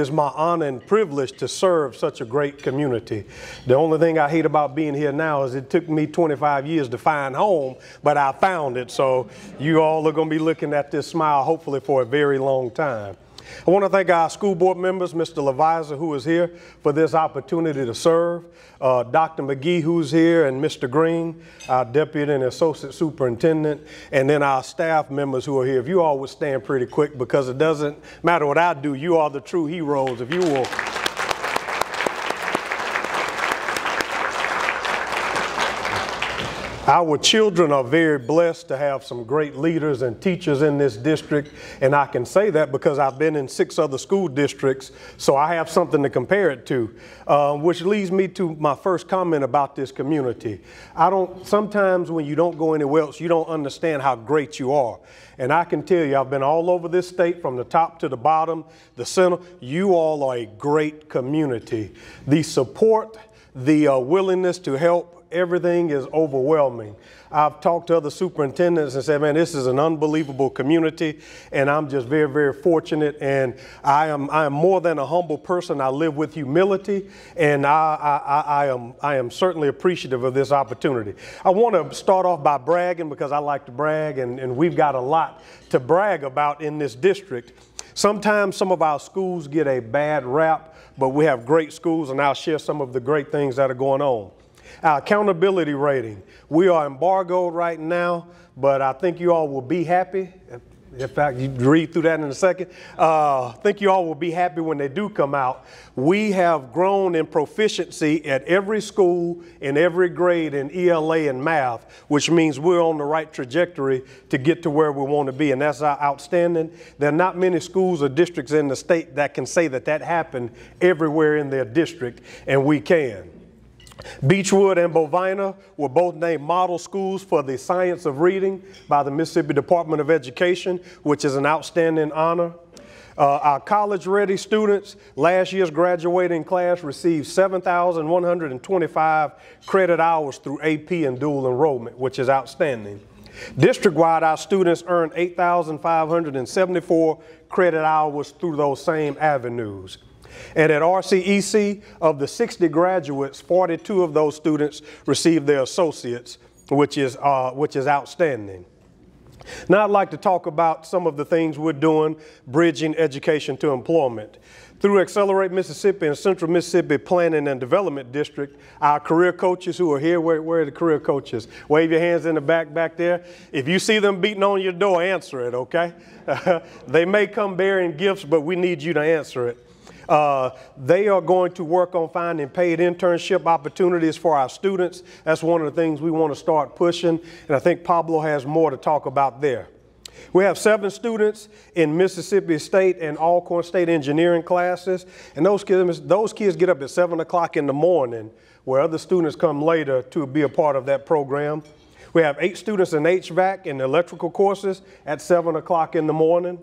is my honor and privilege to serve such a great community. The only thing I hate about being here now is it took me 25 years to find home, but I found it. So you all are going to be looking at this smile hopefully for a very long time. I want to thank our school board members, Mr. Levisor, who is here for this opportunity to serve, Dr. McGee, who's here, and Mr. Green, our deputy and associate superintendent, and then our staff members who are here. If you all would stand pretty quick, because it doesn't matter what I do, you are the true heroes. If you will. Our children are very blessed to have some great leaders and teachers in this district, and I can say that because I've been in 6 other school districts, so I have something to compare it to, which leads me to my first comment about this community. Sometimes when you don't go anywhere else, you don't understand how great you are. And I can tell you, I've been all over this state from the top to the bottom, the center. You all are a great community. The support, the willingness to help, everything is overwhelming. I've talked to other superintendents and said, man, this is an unbelievable community, and I'm just very, very fortunate, and I am more than a humble person. I live with humility, and I am certainly appreciative of this opportunity. I want to start off by bragging, because I like to brag, and we've got a lot to brag about in this district. Sometimes some of our schools get a bad rap, but we have great schools, and I'll share some of the great things that are going on. Our accountability rating. We are embargoed right now, but I think you all will be happy. In fact, you read through that in a second. I think you all will be happy when they do come out. We have grown in proficiency at every school, in every grade in ELA and math, which means we're on the right trajectory to get to where we want to be, and that's outstanding. There are not many schools or districts in the state that can say that that happened everywhere in their district, and we can. Beechwood and Bovina were both named model schools for the science of reading by the Mississippi Department of Education, which is an outstanding honor. Our college-ready students, last year's graduating class received 7,125 credit hours through AP and dual enrollment, which is outstanding. District-wide, our students earned 8,574 credit hours through those same avenues. And at RCEC, of the 60 graduates, 42 of those students received their associates, which is outstanding. Now I'd like to talk about some of the things we're doing, bridging education to employment. Through Accelerate Mississippi and Central Mississippi Planning and Development District, our career coaches who are here, where are the career coaches? Wave your hands in the back there. If you see them beating on your door, answer it, okay? They may come bearing gifts, but we need you to answer it. They are going to work on finding paid internship opportunities for our students. That's one of the things we want to start pushing, and I think Pablo has more to talk about there. We have 7 students in Mississippi State and Alcorn State engineering classes, and those kids get up at 7 o'clock in the morning, where other students come later to be a part of that program. We have 8 students in HVAC and electrical courses at 7 o'clock in the morning.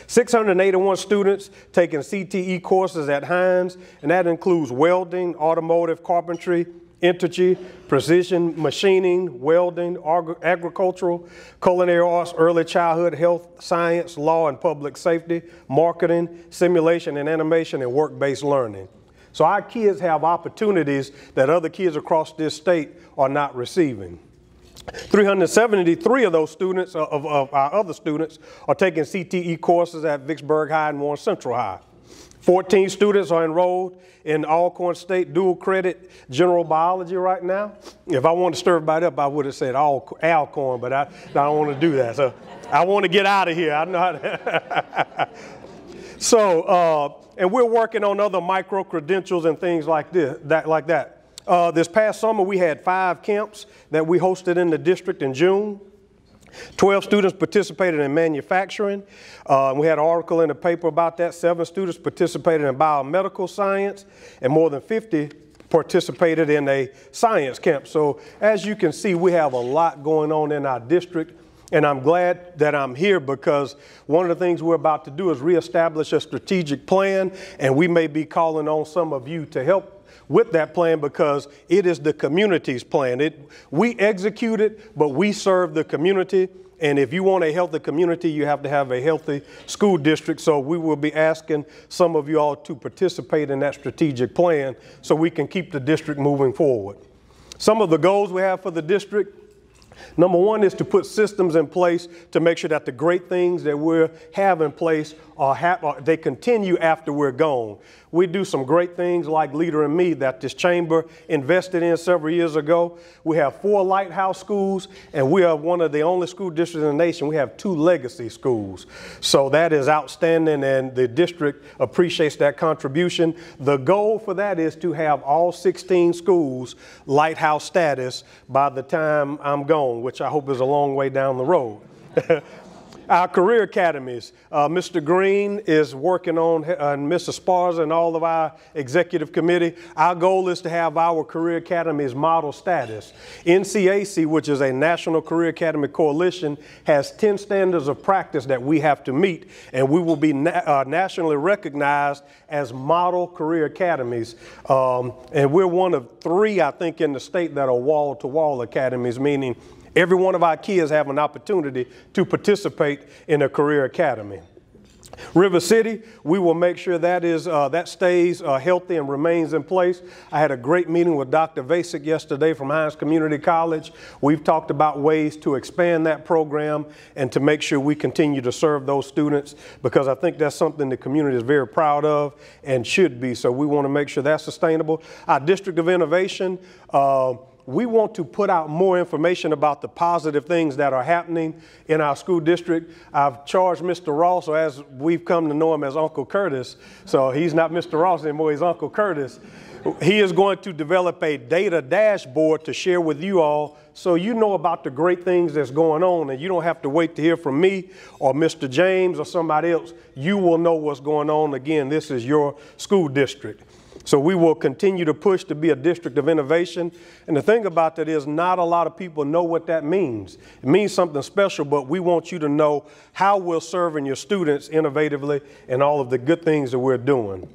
681 students taking CTE courses at Hines, and that includes welding, automotive, carpentry, energy, precision machining, welding, agricultural, culinary arts, early childhood, health, science, law and public safety, marketing, simulation and animation, and work-based learning. So our kids have opportunities that other kids across this state are not receiving. 373 of those students, of our other students, are taking CTE courses at Vicksburg High and Warren Central High. 14 students are enrolled in Alcorn State dual credit general biology right now. If I wanted to stir everybody up, I would have said Alcorn, but I don't want to do that. So I want to get out of here. I know how to. So, and we're working on other micro credentials and things like that. This past summer, we had 5 camps that we hosted in the district in June. 12 students participated in manufacturing. We had an article in the paper about that. 7 students participated in biomedical science, and more than 50 participated in a science camp. So as you can see, we have a lot going on in our district, and I'm glad that I'm here, because one of the things we're about to do is reestablish a strategic plan, and we may be calling on some of you to help with that plan, because it is the community's plan. We execute it, but we serve the community, And if you want a healthy community, you have to have a healthy school district. So we will be asking some of you all to participate in that strategic plan so we can keep the district moving forward. Some of the goals we have for the district: number one is to put systems in place to make sure that the great things that we have in place they continue after we're gone. We do some great things like Leader in Me that this chamber invested in several years ago. We have 4 lighthouse schools, and we are one of the only school districts in the nation. We have 2 legacy schools. So that is outstanding, and the district appreciates that contribution. The goal for that is to have all 16 schools lighthouse status by the time I'm gone, which I hope is a long way down the road. Our career academies, Mr. Green is working on, and Mr. Sparza and all of our executive committee. Our goal is to have our career academies model status. NCAC, which is a National Career Academy Coalition, has 10 standards of practice that we have to meet, and we will be nationally recognized as model career academies. And we're one of 3, I think, in the state that are wall-to-wall academies, meaning every one of our kids have an opportunity to participate in a career academy. River City, we will make sure that stays healthy and remains in place. I had a great meeting with Dr. Vasek yesterday from Hines Community College. We've talked about ways to expand that program and to make sure we continue to serve those students, because I think that's something the community is very proud of and should be. So we want to make sure that's sustainable. Our District of Innovation, we want to put out more information about the positive things that are happening in our school district. I've charged Mr. Ross, or as we've come to know him as Uncle Curtis, so he's not Mr. Ross anymore, he's Uncle Curtis. He is going to develop a data dashboard to share with you all so you know about the great things that's going on, and you don't have to wait to hear from me or Mr. James or somebody else. You will know what's going on. Again, this is your school district. So we will continue to push to be a district of innovation. And the thing about that is not a lot of people know what that means. It means something special, but we want you to know how we're serving your students innovatively and all of the good things that we're doing.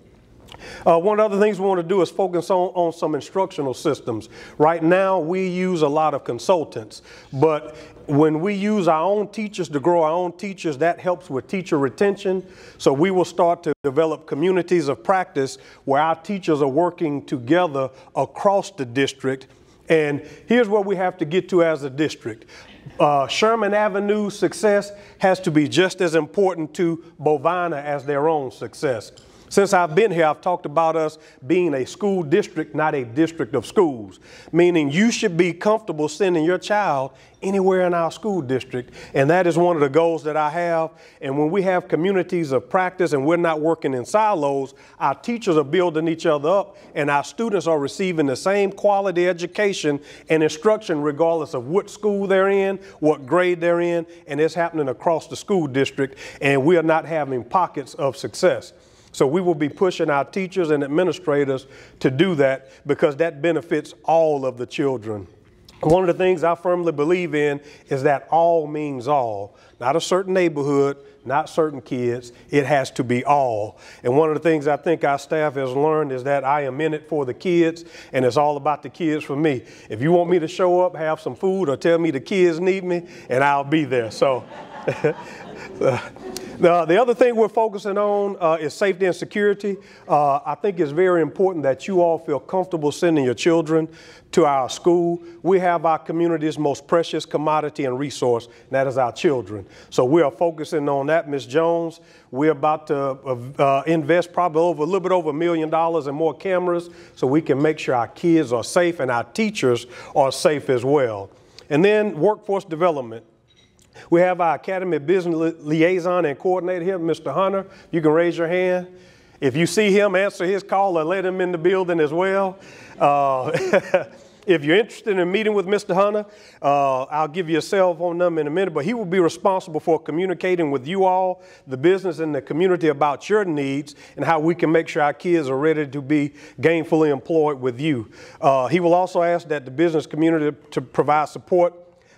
One of the other things we want to do is focus on some instructional systems. Right now, we use a lot of consultants, but when we use our own teachers to grow our own teachers, that helps with teacher retention. So we will start to develop communities of practice where our teachers are working together across the district. And here's what we have to get to as a district. Sherman Avenue's success has to be just as important to Bovina as their own success. Since I've been here, I've talked about us being a school district, not a district of schools, meaning you should be comfortable sending your child anywhere in our school district. And that is one of the goals that I have. And when we have communities of practice and we're not working in silos, our teachers are building each other up and our students are receiving the same quality education and instruction regardless of what school they're in, what grade they're in, and it's happening across the school district, and we are not having pockets of success. So we will be pushing our teachers and administrators to do that because that benefits all of the children. One of the things I firmly believe in is that all means all, not a certain neighborhood, not certain kids. It has to be all. And one of the things I think our staff has learned is that I am in it for the kids, and it's all about the kids for me. If you want me to show up, have some food, or tell me the kids need me, and I'll be there. So. The other thing we're focusing on is safety and security. I think it's very important that you all feel comfortable sending your children to our school. We have our community's most precious commodity and resource, and that is our children. So we are focusing on that, Ms. Jones. We're about to invest probably a little bit over $1 million in more cameras so we can make sure our kids are safe and our teachers are safe as well. And then workforce development. We have our Academy Business Liaison and Coordinator here, Mr. Hunter. You can raise your hand. If you see him, answer his call or let him in the building as well. If you're interested in meeting with Mr. Hunter, I'll give you a cell phone number in a minute, but he will be responsible for communicating with you all, the business and the community about your needs and how we can make sure our kids are ready to be gainfully employed with you. He will also ask that the business community to provide support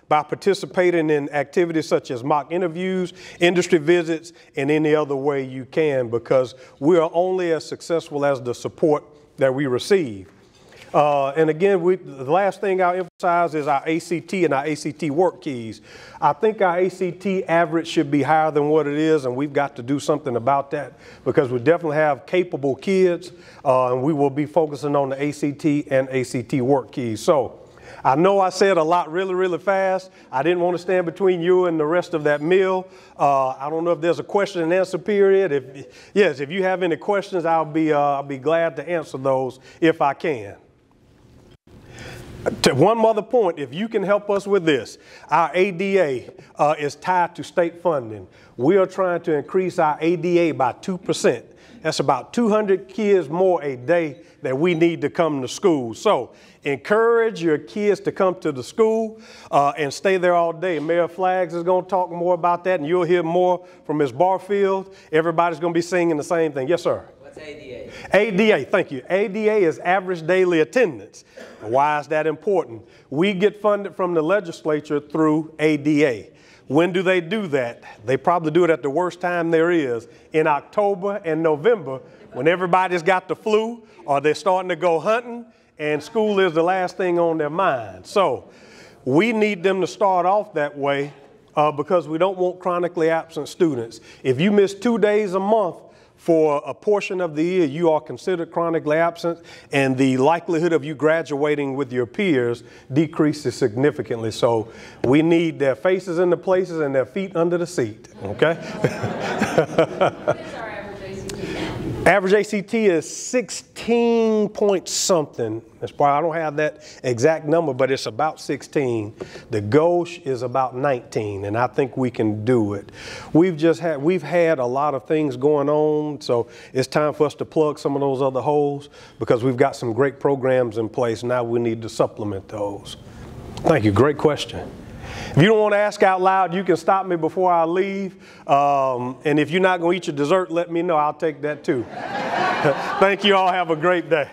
by participating in activities such as mock interviews, industry visits, and any other way you can, because we are only as successful as the support that we receive. And again, the last thing I'll emphasize is our ACT and our ACT work keys. I think our ACT average should be higher than what it is, and we've got to do something about that because we definitely have capable kids, and we will be focusing on the ACT and ACT work keys. So I know I said a lot really, really fast. I didn't want to stand between you and the rest of that meal. I don't know if there's a question and answer period. Yes, if you have any questions, I'll be glad to answer those if I can. To one other point, if you can help us with this, our ADA is tied to state funding. We are trying to increase our ADA by 2%. That's about 200 kids more a day that we need to come to school. So encourage your kids to come to the school and stay there all day. Mayor Flaggs is going to talk more about that, and you'll hear more from Ms. Barfield. Everybody's going to be singing the same thing. Yes, sir. What's ADA? ADA, thank you. ADA is average daily attendance. Why is that important? We get funded from the legislature through ADA. When do they do that? They probably do it at the worst time there is, in October and November, when everybody's got the flu or they're starting to go hunting and school is the last thing on their mind. So we need them to start off that way because we don't want chronically absent students. If you miss 2 days a month for a portion of the year, you are considered chronically absent, and the likelihood of you graduating with your peers decreases significantly. So we need their faces in the places and their feet under the seat, okay? What is our average ACT now? Average ACT is 16 point something. I don't have that exact number, but it's about 16. The Gauche is about 19, and I think we can do it. We've had a lot of things going on, so it's time for us to plug some of those other holes because we've got some great programs in place. Now we need to supplement those. Thank you. Great question. If you don't want to ask out loud, you can stop me before I leave. And if you're not going to eat your dessert, let me know. I'll take that too. Thank you all. Have a great day.